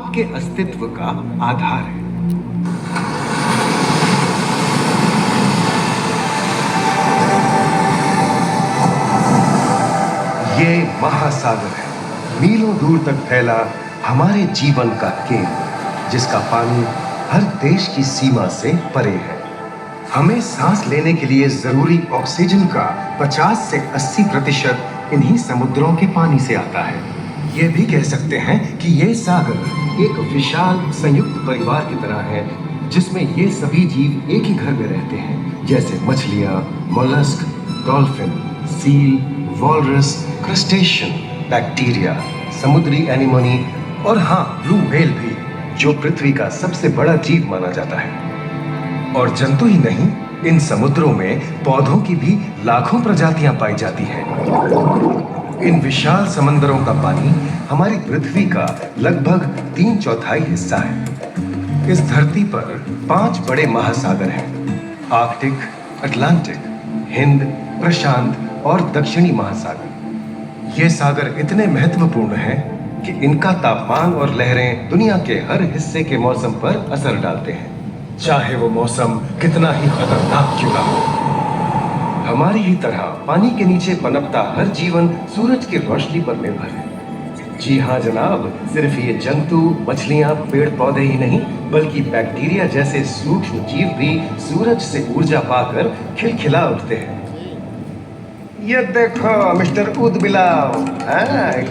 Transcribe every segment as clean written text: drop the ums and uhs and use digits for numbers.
आपके अस्तित्व का आधार है। ये महासागर है, मीलों दूर तक फैला हमारे जीवन का केंद्र, जिसका पानी हर देश की सीमा से परे है। हमें सांस लेने के लिए जरूरी ऑक्सीजन का 50 से 80% इन्हीं समुद्रों के पानी से आता है। ये भी कह सकते हैं कि ये सागर एक विशाल संयुक्त परिवार की तरह है, जिसमें ये सभी जीव एक ही घर में रहते हैं, जैसे मछलियां, mollusc, dolphin, seal, walrus, crustacean, bacteria, समुद्री एनीमोनी और हाँ, ब्लू व्हेल भी, जो पृथ्वी का सबसे बड़ा जीव माना जाता है। और जंतु ही नहीं, इन समुद्रों में पौधों की भी लाखों प्रजातियां पाई जाती हैं। इन विशाल समंदरों का पानी हमारी पृथ्वी का लगभग 3/4 हिस्सा है। इस धरती पर 5 बड़े महासागर हैं: आर्कटिक, अटलांटिक, हिंद, प्रशांत और दक्षिणी महासागर। ये सागर इतने महत्वपूर्ण हैं कि इनका तापमान और लहरें दुनिया के हर हिस्से के मौसम पर असर डालते हैं, चाहे वो मौसम कितना ही खतरनाक क्यों ना हो। हमारी ही तरह पानी के नीचे पनपता हर जीवन सूरज की रोशनी पर निर्भर है। जी हाँ जनाब, सिर्फ ये जंतु, मछलियां, पेड़ पौधे ही नहीं, बल्कि बैक्टीरिया जैसे सूक्ष्म जीव भी सूरज से ऊर्जा पाकर खिलखिला उठते हैं। ये देखो मिस्टर ऊदबिलाव,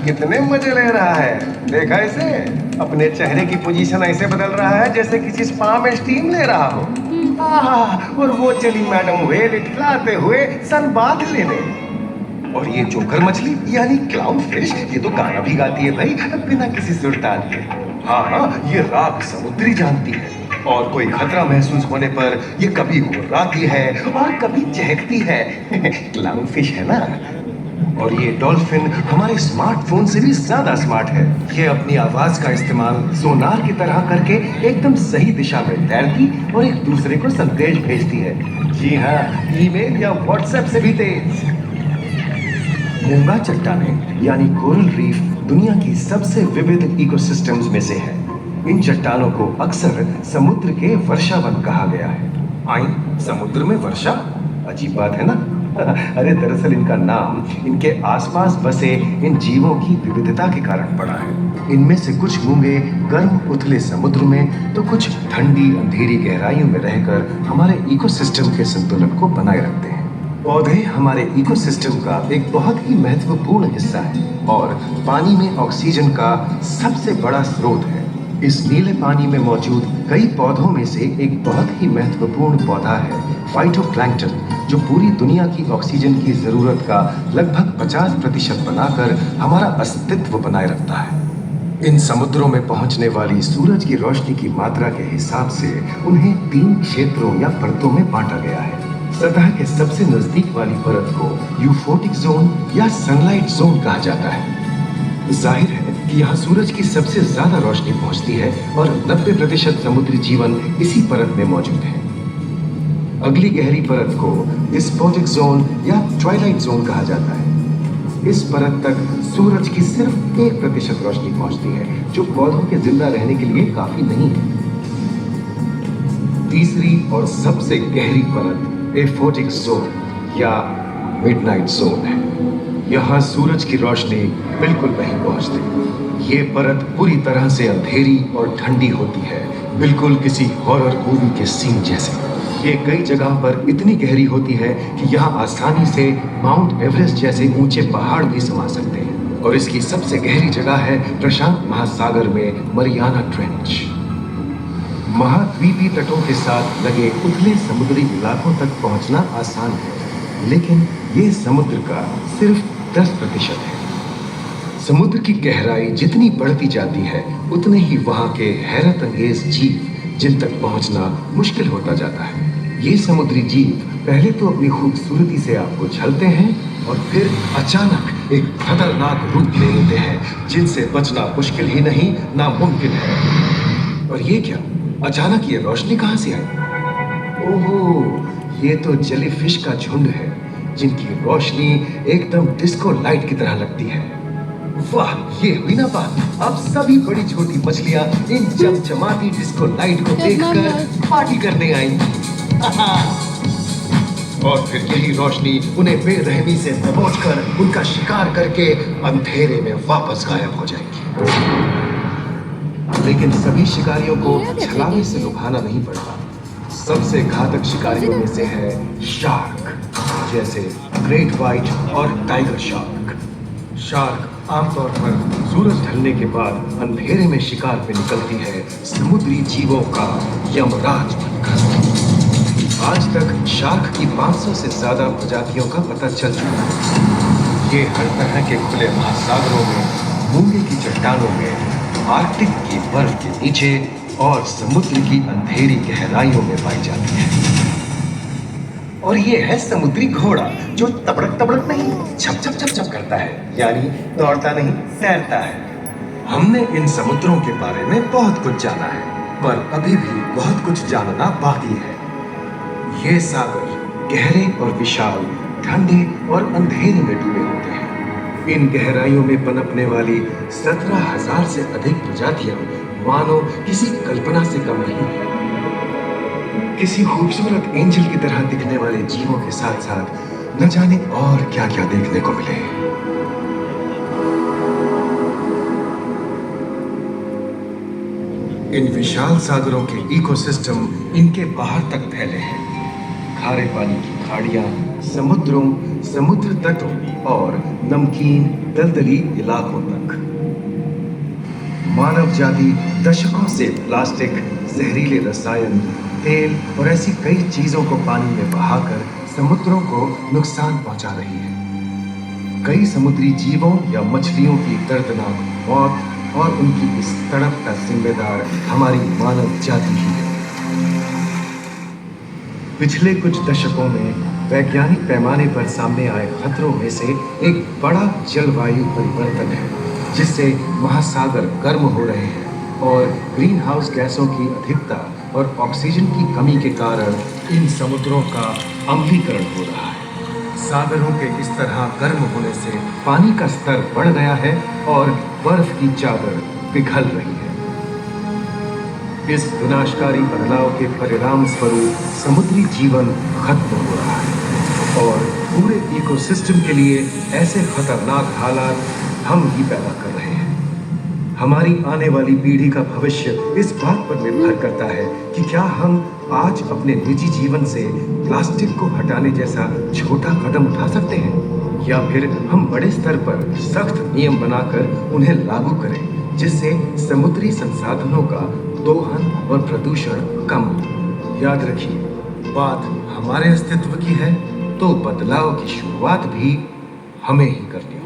कितने मजे ले रहा है। देखा इसे, अपने चेहरे की पोजीशन ऐसे बदल रहा है जैसे किसी स्पा में स्टीम ले रहा हो। और वो चली मैडम व्हेल इठलाते हुए सन बाथ लेने। और ये जोकर मछली यानी क्लाउन फिश, ये तो गाना भी गाती है भाई, बिना किसी सुरताल के। हाँ, ये राख समुद्री जानती है, और कोई खतरा महसूस होने पर ये कभी गुर्राती है और कभी चहकती है। क्लाउन फिश है ना। और ये डॉल्फिन हमारे स्मार्टफोन से भी ज्यादा स्मार्ट है। ये अपनी आवाज का इस्तेमाल सोनार की तरह करके एकदम सही दिशा में तैरती और एक दूसरे को संदेश भेजती है। जी हाँ, ईमेल या व्हाट्सएप से भी तेज। मूंगा चट्टानें यानी कोरल रीफ दुनिया की सबसे विविध इकोसिस्टम्स में से है। इन चट्टानों को अक्सर समुद्र के वर्षावन कहा गया है। समुद्र में वर्षा, अजीब बात है ना। अरे दरअसल इनका नाम इनके आसपास बसे इन जीवों की विविधता के कारण पड़ा है। इनमें से कुछ मूंगे गर्म उथले समुद्र में, तो कुछ ठंडी अंधेरी गहराइयों में रहकर हमारे इकोसिस्टम के संतुलन को बनाए रखते हैं। पौधे हमारे इकोसिस्टम का एक बहुत ही महत्वपूर्ण हिस्सा है और पानी में ऑक्सीजन का सबसे बड़ा स्रोत है। इस नीले पानी में मौजूद कई पौधों में से एक बहुत ही महत्वपूर्ण पौधा है फाइटोप्लैंक्टन, जो पूरी दुनिया की ऑक्सीजन की जरूरत का लगभग 50% बनाकर हमारा अस्तित्व बनाए रखता है। इन समुद्रों में पहुंचने वाली सूरज की रोशनी की मात्रा के हिसाब से उन्हें 3 क्षेत्रों या परतों में बांटा गया है। सतह के सबसे नजदीक वाली परत को यूफोटिक जोन या सनलाइट जोन कहा जाता है। जाहिर है कि यहाँ सूरज की सबसे ज्यादा रोशनी पहुंचती है और 90% समुद्री जीवन इसी परत में मौजूद है। अगली गहरी परत को डिस्पोटिक जोन या ट्वाइलाइट जोन कहा जाता है। इस परत तक सूरज की सिर्फ 1% रोशनी पहुंचती है, जो पौधों के जिंदा रहने के लिए काफी नहीं है। तीसरी और सबसे गहरी परत एफोटिक जोन या मिडनाइट जोन है। यहाँ सूरज की रोशनी बिल्कुल नहीं पहुंचती। ये परत पूरी तरह से अंधेरी और ठंडी होती है, बिल्कुल किसी हॉरर मूवी के सीन जैसे। ये कई जगह पर इतनी गहरी होती है कि यहाँ आसानी से माउंट एवरेस्ट जैसे ऊंचे पहाड़ भी समा सकते हैं। और इसकी सबसे गहरी जगह है प्रशांत महासागर में मरियाना ट्रेंच। महाद्वीपीय तटों के साथ लगे उथले समुद्री इलाकों तक पहुंचना आसान है, लेकिन ये समुद्र का सिर्फ 10% है। समुद्र की गहराई जितनी बढ़ती जाती है, उतने ही वहां के हैरत अंगेज जीव जिन तक पहुंचना मुश्किल होता जाता है। ये समुद्री जीव पहले तो अपनी खूबसूरती से आपको झलते हैं और फिर अचानक एक खतरनाक रूप ले लेते हैं, जिनसे बचना मुश्किल ही नहीं, नामुमकिन है। और ये क्या, अचानक ये रोशनी कहां से आई? ओहो, ये तो जेलीफिश का झुंड है, जिनकी रोशनी एकदम डिस्को लाइट की तरह लगती है। वाह, ये हुई ना बात। अब सभी बड़ी छोटी मछलियां इन चमचमाती डिस्को लाइट को देखकर पार्टी करने आएंगी। और फिर यही रोशनी उन्हें बेरहमी से दबोचकर उनका शिकार करके अंधेरे में वापस गायब हो जाएगी। लेकिन सभी शिकारियों को छलावे से लुभाना नहीं पड़ता। सबसे घातक शिकारियों में से है शार्क, जैसे ग्रेट व्हाइट और टाइगर शार्क। शार्क आमतौर पर सूरज ढलने के बाद अंधेरे में शिकार पे निकलती है, समुद्री जीवों का यमराज बनकर। आज तक शार्क की 500 से ज्यादा प्रजातियों का पता चल चुका है। ये हर तरह के खुले महासागरों में, मूंगे की चट्टानों में, आर्कटिक की बर्फ के नीचे और समुद्र की अंधेरी गहराइयों में पाई जाती है। और ये है समुद्री घोड़ा, जो तबड़क तबड़क नहीं, छप छप छप छप करता है, यानी दौड़ता नहीं, तैरता है। हमने इन समुद्रों के बारे में बहुत कुछ जाना है, पर अभी भी बहुत कुछ जानना बाकी है। ये सागर गहरे और विशाल, ठंडे और अंधेरे में डूबे होते हैं। इन गहराइयों में पनपने वाली 17,000 से अधिक प्रजातियां मानो किसी कल्पना से कम नहीं। किसी खूबसूरत एंजल की तरह दिखने वाले जीवों के साथ साथ न जाने और क्या क्या देखने को मिले। इन विशाल सागरों के इकोसिस्टम इनके बाहर तक फैले हैं। खारे पानी की खाड़ियां, समुद्रों, समुद्र तटों और नमकीन दलदली इलाकों तक। मानव जाति दशकों से प्लास्टिक, जहरीले रसायन, तेल और ऐसी कई चीजों को पानी में बहाकर समुद्रों को नुकसान पहुंचा रही है। कई समुद्री जीवों या मछलियों की दर्दनाक मौत और उनकी इस तड़प का जिम्मेदार हमारी मानव जाति ही है। पिछले कुछ दशकों में वैज्ञानिक पैमाने पर सामने आए खतरों में से एक बड़ा जलवायु परिवर्तन है, जिससे महासागर गर्म हो रहे हैं और ग्रीन हाउस गैसों की अधिकता और ऑक्सीजन की कमी के कारण इन समुद्रों का अम्लीकरण हो रहा है। सागरों के इस तरह गर्म होने से पानी का स्तर बढ़ गया है और बर्फ की चादर पिघल रही है। इस विनाशकारी बदलाव के परिणाम स्वरूप समुद्री जीवन खत्म हो रहा है और पूरे इकोसिस्टम के लिए ऐसे खतरनाक हालात हम ही पैदा कर रहे हैं। हमारी आने वाली पीढ़ी का भविष्य इस बात पर निर्भर करता है कि क्या हम आज अपने निजी जीवन से प्लास्टिक को हटाने जैसा छोटा कदम उठा सकते हैं, या फिर हम बड़े स्तर पर सख्त नियम बनाकर उन्हें लागू करें, जिससे समुद्री संसाधनों का दोहन और प्रदूषण कम हो। याद रखिए, बात हमारे अस्तित्व की है, तो बदलाव की शुरुआत भी हमें ही करनी है।